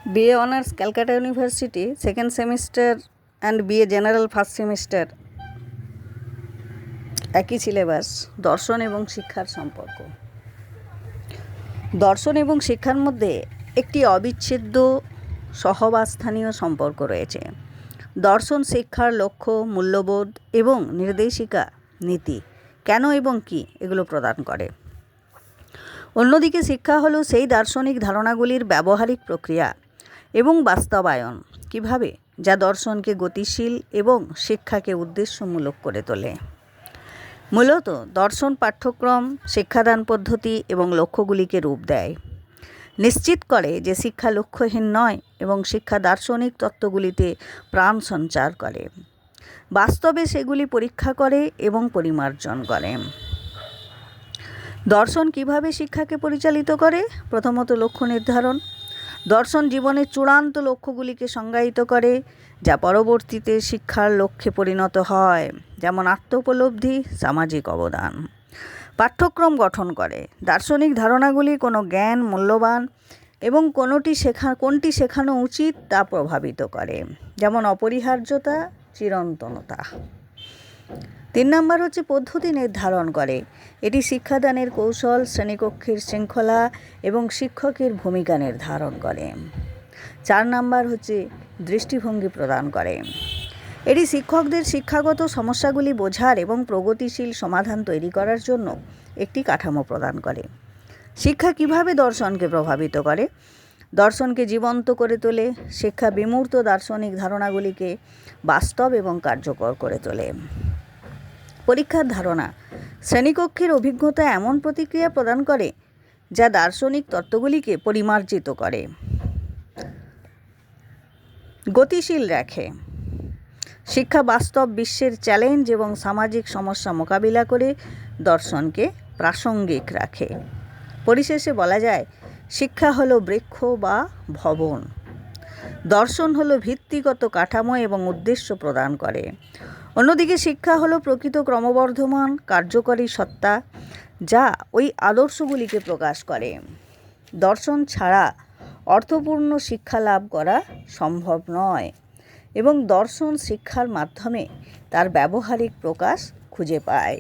BA Honours Calcutta university second semester and BA general first semester একই syllabus. দর্শন এবং শিক্ষার সম্পর্ক। দর্শন এবং শিক্ষার মধ্যে একটি অবিচ্ছেদ্য সহবাস্থানীয় সম্পর্ক রয়েছে। দর্শন শিক্ষার লক্ষ্য, মূল্যবোধ এবং নির্দেশিকা নীতি কেন এবং কী এগুলো প্রদান করে। অন্যদিকে শিক্ষা হলো সেই দার্শনিক ধারণাগুলির ব্যবহারিক প্রক্রিয়া এবং বাস্তবায়ন কিভাবে, যা দর্শনকে গতিশীল এবং শিক্ষাকে উদ্দেশ্যমূলক করে তোলে। মূলত দর্শন পাঠ্যক্রম, শিক্ষাদান পদ্ধতি এবং লক্ষ্যগুলিকে রূপ দেয়, নিশ্চিত করে যে শিক্ষা লক্ষ্যহীন নয় এবং শিক্ষা দার্শনিক তত্ত্বগুলিতে প্রাণ সঞ্চার করে, বাস্তবে সেগুলি পরীক্ষা করে এবং পরিমার্জন করে। দর্শন কিভাবে শিক্ষাকে পরিচালিত করে? প্রথমত, লক্ষ্য নির্ধারণ। দর্শন জীবনের চূড়ান্ত লক্ষ্যগুলিকে সংজ্ঞায়িত করে, যা পরবর্তীতে শিক্ষার লক্ষ্যে পরিণত হয়, যেমন আত্মোপলব্ধি, সামাজিক অবদান। পাঠ্যক্রম গঠন করে। দার্শনিক ধারণাগুলি কোনো জ্ঞান মূল্যবান এবং কোনটি শেখানো উচিত তা প্রভাবিত করে, যেমন অপরিহার্যতা, চিরন্তনতা। 3 নম্বর হচ্ছে পদ্ধতি নির্ধারণ করে। এটি শিক্ষাদানের কৌশল, শ্রেণীকক্ষের শৃঙ্খলা এবং শিক্ষকের ভূমিকা নির্ধারণ করে। 4 নম্বর হচ্ছে দৃষ্টিভঙ্গি প্রদান করে। এটি শিক্ষকদের শিক্ষাগত সমস্যাগুলি বোঝার এবং প্রগতিশীল সমাধান তৈরি করার জন্য একটি কাঠামো প্রদান করে। শিক্ষা কিভাবে দর্শনকে প্রভাবিত করে? দর্শনকে জীবন্ত করে তোলে। শিক্ষা বিমূর্ত দার্শনিক ধারণাগুলিকে বাস্তব এবং কার্যকর করে তোলে। পরীক্ষার ধারণা। শ্রেণীকক্ষের অভিজ্ঞতা এমন প্রতিক্রিয়া প্রদান করে যা দার্শনিক তত্ত্বগুলিকে পরিমার্জিত করে, গতিশীল রাখে। শিক্ষা বাস্তব বিশ্বের চ্যালেঞ্জ এবং সামাজিক সমস্যা মোকাবিলা করে দর্শনকে প্রাসঙ্গিক রাখে। পরিশেষে বলা যায়, শিক্ষা হলো বৃক্ষ বা ভবন, দর্শন হলো ভিত্তিগত কাঠামো এবং উদ্দেশ্য প্রদান করে। অন্যদিকে শিক্ষা হলো প্রকৃত ক্রমবর্ধমান কার্যকরী সত্তা, যা ওই আদর্শগুলিকে প্রকাশ করে। দর্শন ছাড়া অর্থপূর্ণ শিক্ষা লাভ করা সম্ভব নয় এবং দর্শন শিক্ষার মাধ্যমে তার ব্যবহারিক প্রকাশ খুঁজে পায়।